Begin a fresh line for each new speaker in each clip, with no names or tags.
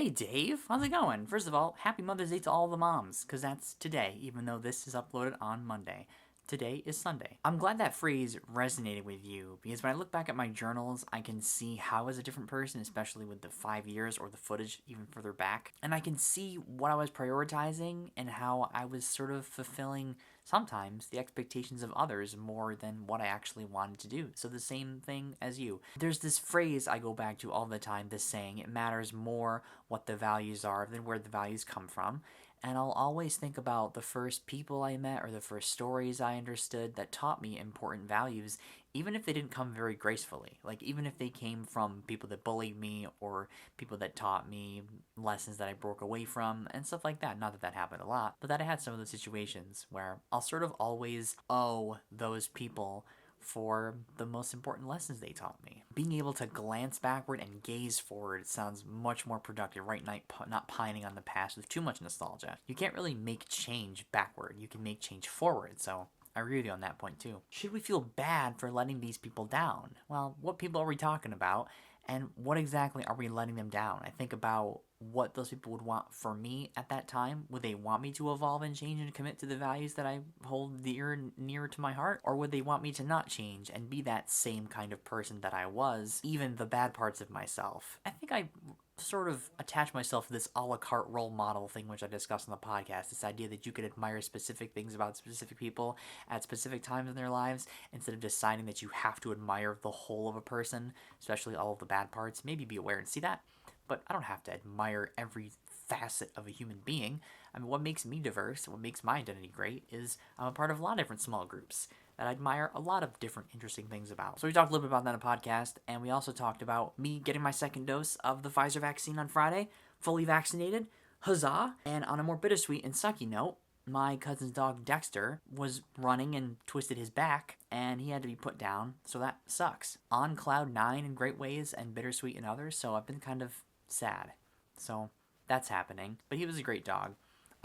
Hey Dave, how's it going? First of all, happy Mother's Day to all the moms, because that's today, even though this is uploaded on Monday. Today is Sunday. I'm glad that phrase resonated with you, because when I look back at my journals, I can see how I was a different person, especially with the 5 years or the footage even further back. And I can see what I was prioritizing and how I was sort of fulfilling sometimes the expectations of others more than what I actually wanted to do. So the same thing as you. There's this phrase I go back to all the time, this saying, it matters more what the values are than where the values come from. And I'll always think about the first people I met or the first stories I understood that taught me important values, even if they didn't come very gracefully. Like, even if they came from people that bullied me or people that taught me lessons that I broke away from and stuff like that. Not that that happened a lot, but that I had some of those situations where I'll sort of always owe those people for the most important lessons they taught me. Being able to glance backward and gaze forward sounds much more productive, right? Not pining on the past with too much nostalgia. You can't really make change backward. You can make change forward, so I agree with you on that point too. Should we feel bad for letting these people down? Well, what people are we talking about? And what exactly are we letting them down? I think about what those people would want for me at that time. Would they want me to evolve and change and commit to the values that I hold near to my heart? Or would they want me to not change and be that same kind of person that I was, even the bad parts of myself? I think I sort of attach myself to this a la carte role model thing, which I discussed on the podcast. This idea that you could admire specific things about specific people at specific times in their lives instead of deciding that you have to admire the whole of a person, especially all of the bad parts. Maybe be aware and see that, but I don't have to admire every facet of a human being. I mean, what makes me diverse, what makes my identity great, is I'm a part of a lot of different small groups that I admire a lot of different interesting things about. So we talked a little bit about that in a podcast, and we also talked about me getting my second dose of the Pfizer vaccine on Friday, fully vaccinated, huzzah! And on a more bittersweet and sucky note, my cousin's dog Dexter was running and twisted his back, and he had to be put down, so that sucks. On cloud 9 in great ways and bittersweet in others, so I've been kind of sad. So that's happening, but he was a great dog.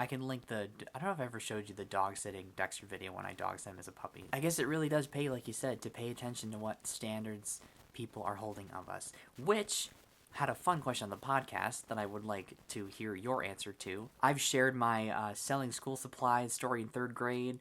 I can link I don't know if I ever showed you the dog sitting Dexter video when I dog sat him as a puppy. I guess it really does pay, like you said, to pay attention to what standards people are holding of us, which had a fun question on the podcast that I would like to hear your answer to. I've shared my selling school supplies story in 3rd grade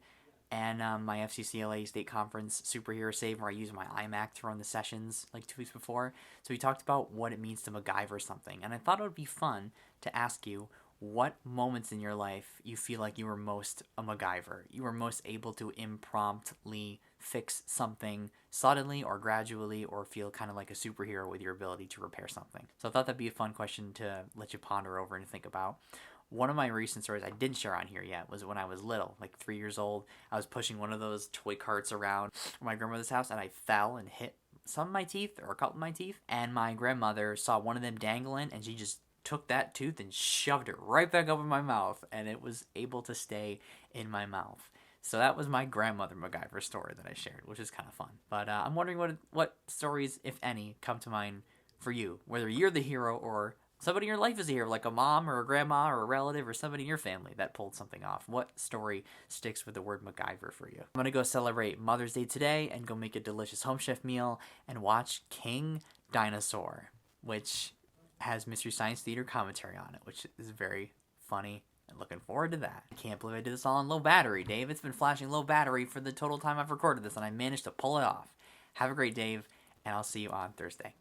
and my FCCLA state conference superhero save where I use my iMac to run the sessions like 2 weeks before. So we talked about what it means to MacGyver something, and I thought it would be fun to ask you what moments in your life you feel like you were most a MacGyver. You were most able to impromptly fix something suddenly or gradually, or feel kind of like a superhero with your ability to repair something. So I thought that'd be a fun question to let you ponder over and think about. One of my recent stories I didn't share on here yet was when I was little, like 3 years old. I was pushing one of those toy carts around my grandmother's house, and I fell and hit some of my teeth, or a couple of my teeth, and my grandmother saw one of them dangling, and she just took that tooth and shoved it right back up in my mouth, and it was able to stay in my mouth. So that was my grandmother MacGyver story that I shared, which is kind of fun. But I'm wondering what stories, if any, come to mind for you, whether you're the hero or somebody in your life is a hero, like a mom or a grandma or a relative or somebody in your family that pulled something off. What story sticks with the word MacGyver for you? I'm going to go celebrate Mother's Day today and go make a delicious home chef meal and watch King Dinosaur, which has Mystery Science Theater commentary on it, which is very funny, and looking forward to that. I can't believe I did this all on low battery, Dave. It's been flashing low battery for the total time I've recorded this, and I managed to pull it off. Have a great day, and I'll see you on Thursday.